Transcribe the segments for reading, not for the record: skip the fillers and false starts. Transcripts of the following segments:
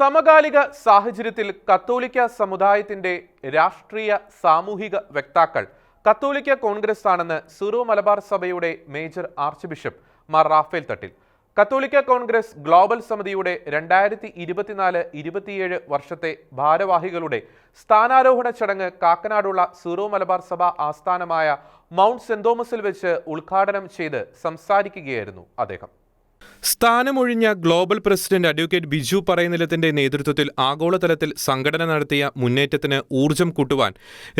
സമകാലിക സാഹചര്യത്തിൽ കത്തോലിക്ക സമുദായത്തിന്റെ രാഷ്ട്രീയ സാമൂഹിക വക്താക്കൾ കത്തോലിക്ക കോൺഗ്രസ് ആണെന്ന് സീറോ മലബാർ സഭയുടെ major archbishop Mar Raphael Thattil. കത്തോലിക്ക കോൺഗ്രസ് ഗ്ലോബൽ സമിതിയുടെ 2024-27 വർഷത്തെ ഭാരവാഹികളുടെ സ്ഥാനാരോഹണ ചടങ്ങ് കാക്കനാടുള്ള സീറോ മലബാർ സഭ ആസ്ഥാനമായ മൗണ്ട് സെന്റ് തോമസിൽ വെച്ച് ഉദ്ഘാടനം ചെയ്ത് സംസാരിക്കുകയായിരുന്നു അദ്ദേഹം. സ്ഥാനമൊഴിഞ്ഞ ഗ്ലോബൽ പ്രസിഡന്റ് അഡ്വക്കേറ്റ് ബിജു പറയനിലത്തിന്റെ നേതൃത്വത്തിൽ ആഗോളതലത്തിൽ സംഘടന നടത്തിയ മുന്നേറ്റത്തിന് ഊർജം കൂട്ടുവാൻ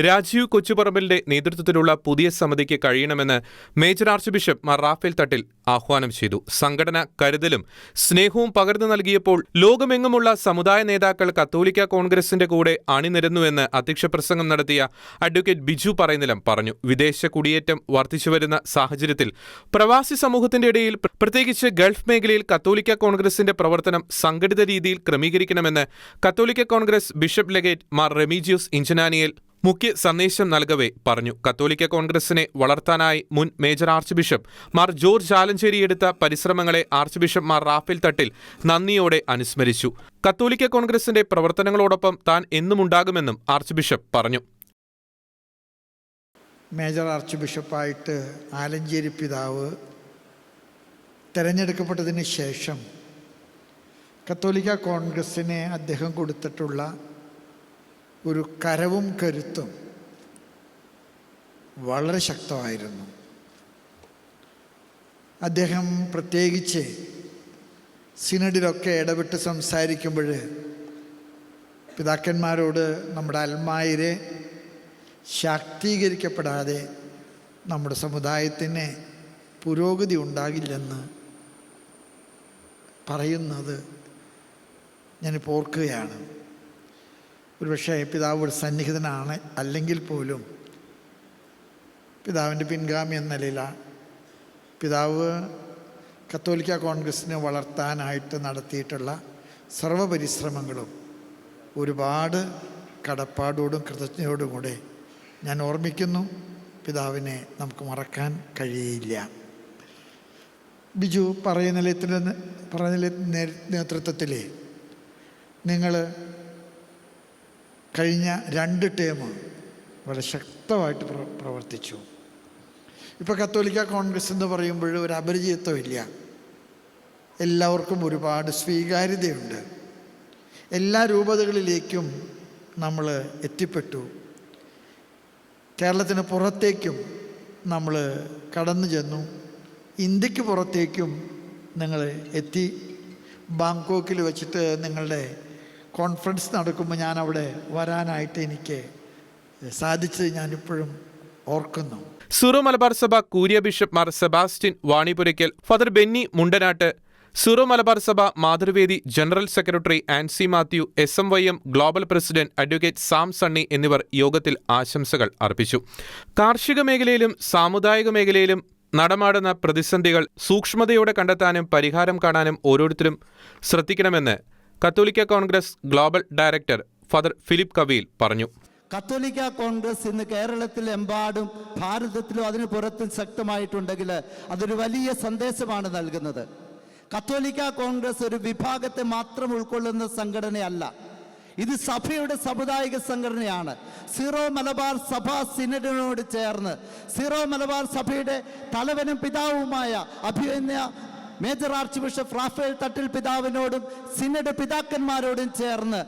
രാജീവ് കൊച്ചുപറമ്പിലിന്റെ നേതൃത്വത്തിലുള്ള പുതിയ സമിതിക്ക് കഴിയണമെന്ന് major archbishop Mar Raphael Thattil ആഹ്വാനം ചെയ്തു. സംഘടന കരുതലും സ്നേഹവും പകർന്നു നൽകിയപ്പോൾ ലോകമെങ്ങുമുള്ള സമുദായ നേതാക്കൾ കത്തോലിക്ക കോൺഗ്രസിന്റെ കൂടെ അണിനിരന്നുവെന്ന് അധ്യക്ഷ പ്രസംഗം നടത്തിയ അഡ്വക്കേറ്റ് ബിജു പറയനിലം പറഞ്ഞു. വിദേശ കുടിയേറ്റം വർദ്ധിച്ചുവരുന്ന സാഹചര്യത്തിൽ പ്രവാസി സമൂഹത്തിന്റെ ഇടയിൽ പ്രത്യേകിച്ച് ഗൾഫ് മേഖലയിൽ കത്തോലിക്ക കോൺഗ്രസിന്റെ പ്രവർത്തനം സംഘടിത രീതിയിൽ ക്രമീകരിക്കണമെന്ന് കത്തോലിക്ക കോൺഗ്രസ് ബിഷപ്പ് ലെഗേറ്റ് മാർ റെമീജിയോസ് ഇഞ്ചനാനിയേൽ മുഖ്യ സന്ദേശം നൽകവേ പറഞ്ഞു. കത്തോലിക്ക കോൺഗ്രസിനെ വളർത്താനായി മുൻ major archbishop Mar George Alencherry എടുത്ത പരിശ്രമങ്ങളെ ആർച്ച് ബിഷപ്പ് മാർ റാഫേൽ തട്ടിൽ നന്ദിയോടെ അനുസ്മരിച്ചു. കത്തോലിക്ക കോൺഗ്രസിന്റെ പ്രവർത്തനങ്ങളോടൊപ്പം താൻ എന്നുമുണ്ടാകുമെന്നും ആർച്ച് ബിഷപ്പ് പറഞ്ഞു. മേജർ ആർച്ച് ബിഷപ്പായിട്ട് ആലഞ്ചേരി പിതാവ് തിരഞ്ഞെടുക്കപ്പെട്ടതിന് ശേഷം കത്തോലിക്ക കോൺഗ്രസ്സിനെ അദ്ദേഹം കൊടുത്തിട്ടുള്ള ഒരു കരവും കരുത്തും വളരെ ശക്തമായിരുന്നു. അദ്ദേഹം പ്രത്യേകിച്ച് സിനഡിലൊക്കെ ഇടപെട്ട് സംസാരിക്കുമ്പോൾ പിതാക്കന്മാരോട് നമ്മുടെ അൽമായരെ ശാക്തീകരിക്കപ്പെടാതെ നമ്മുടെ സമുദായത്തിന് പുരോഗതി ഉണ്ടാകില്ലെന്ന് പറയുന്നത് ഞാനിപ്പോൾ ഓർക്കുകയാണ്. ഒരുപക്ഷെ പിതാവ് സന്നിഹിതനാണ് അല്ലെങ്കിൽ പോലും പിതാവിൻ്റെ പിൻഗാമി എന്ന നിലയിലാണ് പിതാവ് കത്തോലിക്ക കോൺഗ്രസിനെ വളർത്താനായിട്ട് നടത്തിയിട്ടുള്ള സർവ്വപരിശ്രമങ്ങളും ഒരുപാട് കടപ്പാടോടും കൃതജ്ഞതയോടും കൂടെ ഞാൻ ഓർമ്മിക്കുന്നു. പിതാവിനെ നമുക്ക് മറക്കാൻ കഴിയില്ല. ബിജു പറയുന്ന നേതൃത്വത്തിൽ നിങ്ങൾ കഴിഞ്ഞ 2 ടേം വളരെ ശക്തമായിട്ട് പ്രവർത്തിച്ചു. ഇപ്പോൾ കത്തോലിക്ക കോൺഗ്രസ് എന്ന് പറയുമ്പോൾ ഒരു അപരിചിതത്വമില്ല. എല്ലാവർക്കും ഒരുപാട് സ്വീകാര്യതയുണ്ട്. എല്ലാ രൂപതകളിലേക്കും നമ്മൾ എത്തിപ്പെട്ടു. കേരളത്തിന് പുറത്തേക്കും നമ്മൾ കടന്നു ചെന്നു. ഇന്ത്യക്ക് പുറത്തേക്കും നിങ്ങൾ എത്തി. ബാങ്കോക്കിൽ വെച്ചിട്ട് നിങ്ങളുടെ കോൺഫറൻസ് നടക്കുമ്പോൾ ഞാൻ അവിടെ വരാനായിട്ട് എനിക്ക് സാധിച്ചത് ഞാനിപ്പോഴും ഓർക്കുന്നു. സീറോ മലബാർ സഭ curia bishop Mar Sebastian Vanipurackal, father Benny Mundanattu, Syro Malabar സഭ Mathruvedi general secretary Ancy Mathew, SMYM global president advocate Sam Sunny എന്നിവർ യോഗത്തിൽ ആശംസകൾ അർപ്പിച്ചു. കാർഷിക മേഖലയിലും സാമുദായിക മേഖലയിലും നടമാടുന്ന പ്രതിസന്ധികൾ സൂക്ഷ്മതയോടെ കണ്ടെത്താനും പരിഹാരം കാണാനും ഓരോരുത്തരും ശ്രദ്ധിക്കണമെന്ന് കത്തോലിക്ക Congress global director father Philip Kaveel പറഞ്ഞു. കത്തോലിക്ക കോൺഗ്രസ് ഇന്ന് കേരളത്തിലെമ്പാടും ഭാരതത്തിലും അതിനു പുറത്തും ശക്തമായിട്ടുണ്ടെങ്കിൽ അതൊരു വലിയ സന്ദേശമാണ് നൽകുന്നത്. കത്തോലിക്ക കോൺഗ്രസ് ഒരു വിഭാഗത്തെ മാത്രം ഉൾക്കൊള്ളുന്ന സംഘടനയല്ല. ഇത് സഭയുടെ സാമുദായിക സംഘടനയാണ്. സീറോ മലബാർ സഭ സിനഡിനോട് ചേർന്ന് സീറോ മലബാർ സഭയുടെ തലവനും പിതാവുമായ അഭിമന്യ major arch bishop Raphael Thattil പിതാവിനോടും synod പിതാക്കന്മാരോടും ചേർന്ന്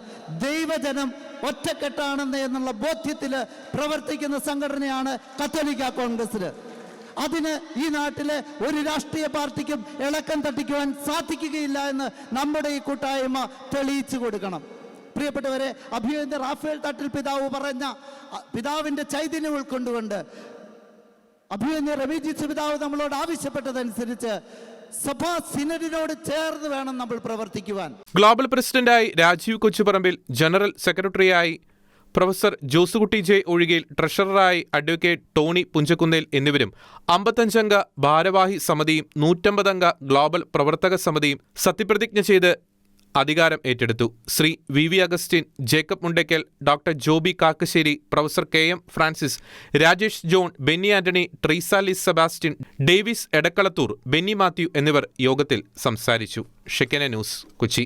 ദൈവജനം ഒറ്റക്കെട്ടാണെന്ന് എന്നുള്ള ബോധ്യത്തിൽ പ്രവർത്തിക്കുന്ന സംഘടനയാണ് കത്തോലിക്ക കോൺഗ്രസ്. അതിന് ഈ നാട്ടിലെ ഒരു രാഷ്ട്രീയ പാർട്ടിക്കും ഇളക്കം തട്ടിക്കുവാൻ സാധിക്കുകയില്ല എന്ന് നമ്മുടെ ഈ കൂട്ടായ്മ തെളിയിച്ചു കൊടുക്കണം. പ്രിയപ്പെട്ടവരെ, അഭിമന്യ റാഫേൽ തട്ടിൽ പിതാവ് പറഞ്ഞ പിതാവിൻ്റെ ചൈതന്യം ഉൾക്കൊണ്ടുകൊണ്ട് അഭിമന്യ റെമീജിയോസ് പിതാവ് നമ്മളോട് ആവശ്യപ്പെട്ടതനുസരിച്ച് സഭാ സിനഡിനോട് ചേർന്ന് വേണം നമ്മൾ പ്രവർത്തിക്കുവാൻ. ഗ്ലോബൽ പ്രസിഡന്റായി രാജീവ് കൊച്ചുപറമ്പിൽ, ജനറൽ സെക്രട്ടറിയായി പ്രൊഫസർ ജോസുകുട്ടി ജെ ഒഴികയിൽ, ട്രഷററായി അഡ്വക്കേറ്റ് ടോണി പുഞ്ചക്കുന്നേൽ എന്നിവരും 55 അംഗ ഭാരവാഹി സമിതിയും 150 അംഗ ഗ്ലോബൽ പ്രവർത്തക സമിതിയും സത്യപ്രതിജ്ഞ ചെയ്ത് അധികാരം ഏറ്റെടുത്തു. Shri V Augustine, Jacob Mundackal, doctor Joby Kakkassery, professor KM Francis, Rajesh John, Benny Antony, Treesa Liz Sebastian, Davis Edakkalathur, Benny Mathew എന്നിവർ യോഗത്തിൽ സംസാരിച്ചു. ഷെക്കന ന്യൂസ്, കൊച്ചി.